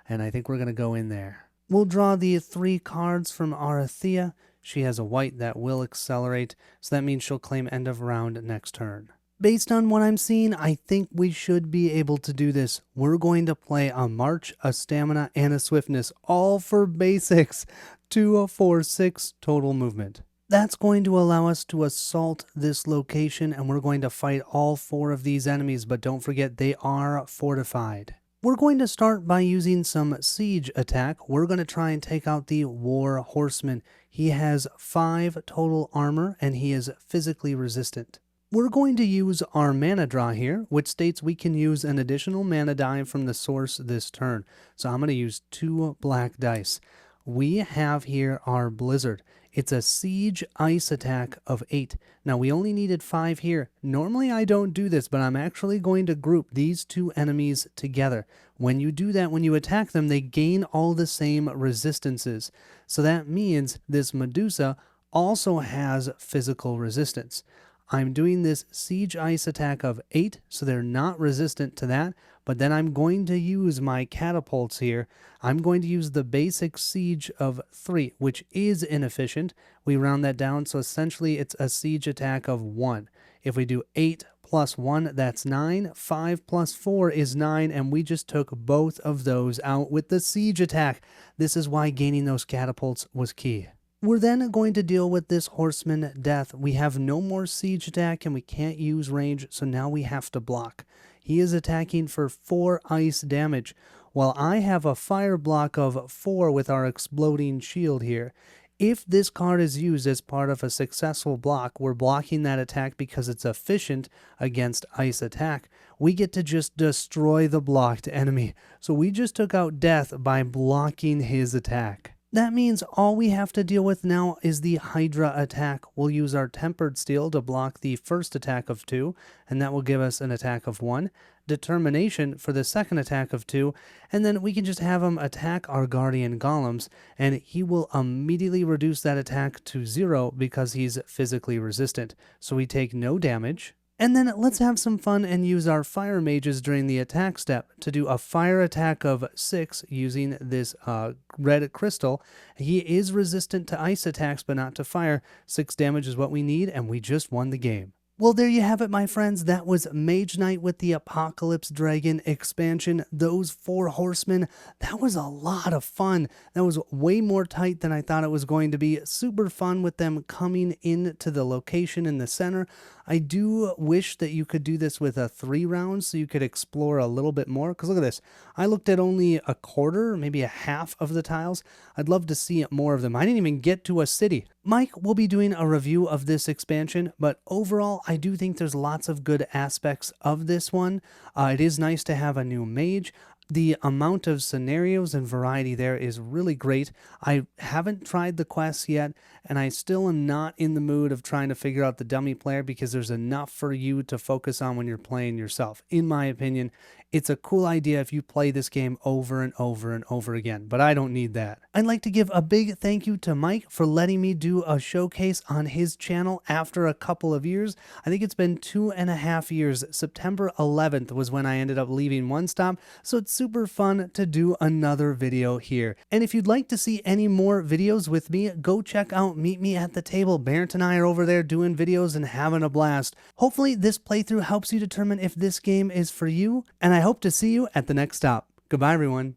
and I think we're going to go in there. We'll draw the 3 cards from Arathea. She has a white that will accelerate, so that means she'll claim end of round next turn. Based on what I'm seeing, I think we should be able to do this. We're going to play a march, a stamina, and a swiftness, all for basics. 2, 4, 6 total movement. That's going to allow us to assault this location, and we're going to fight all 4 of these enemies, but don't forget they are fortified. We're going to start by using some siege attack. We're going to try and take out the war horseman. He has 5 total armor and he is physically resistant. We're going to use our mana draw here, which states we can use an additional mana die from the source this turn. So I'm going to use 2 black dice. We have here our blizzard. It's a siege ice attack of 8. Now we only needed 5 here. Normally I don't do this, but I'm actually going to group these 2 enemies together. When you do that, when you attack them, they gain all the same resistances. So that means this Medusa also has physical resistance. I'm doing this siege ice attack of 8, so they're not resistant to that, but then I'm going to use my catapults here. I'm going to use the basic siege of 3, which is inefficient. We round that down, so essentially it's a siege attack of 1. If we do 8 plus 1, that's 9. 5 plus 4 is 9, and we just took both of those out with the siege attack. This is why gaining those catapults was key. We're then going to deal with this horseman death. We have no more siege attack and we can't use range, so now we have to block. He is attacking for 4 ice damage, while I have a fire block of 4 with our exploding shield here. If this card is used as part of a successful block, we're blocking that attack because it's efficient against ice attack. We get to just destroy the blocked enemy. So we just took out death by blocking his attack. That means all we have to deal with now is the Hydra attack. We'll use our Tempered Steel to block the first attack of 2, and that will give us an attack of 1. Determination for the second attack of 2, and then we can just have him attack our Guardian Golems, and he will immediately reduce that attack to 0 because he's physically resistant. So we take no damage. And then let's have some fun and use our fire mages during the attack step to do a fire attack of 6 using this red crystal. He is resistant to ice attacks but not to fire. 6 damage is what we need, and we just won the game. Well, there you have it, my friends. That was Mage Knight with the Apocalypse Dragon expansion. Those 4 horsemen, that was a lot of fun. That was way more tight than I thought it was going to be. Super fun with them coming into the location in the center. I do wish that you could do this with a 3 rounds so you could explore a little bit more. Because look at this. I looked at only a quarter, maybe a half of the tiles. I'd love to see more of them. I didn't even get to a city. Mike will be doing a review of this expansion, but overall, I do think there's lots of good aspects of this one. It is nice to have a new mage. The amount of scenarios and variety there is really great. I haven't tried the quests yet, and I still am not in the mood of trying to figure out the dummy player because there's enough for you to focus on when you're playing yourself. In my opinion, it's a cool idea if you play this game over and over and over again, but I don't need that. I'd like to give a big thank you to Mike for letting me do a showcase on his channel after a couple of years. I think it's been 2.5 years. September 11th was when I ended up leaving One Stop, so it's super fun to do another video here. And if you'd like to see any more videos with me, go check out Meet Me at the Table. Barrett and I are over there doing videos and having a blast. Hopefully this playthrough helps you determine if this game is for you, and I hope to see you at the next stop. Goodbye, everyone.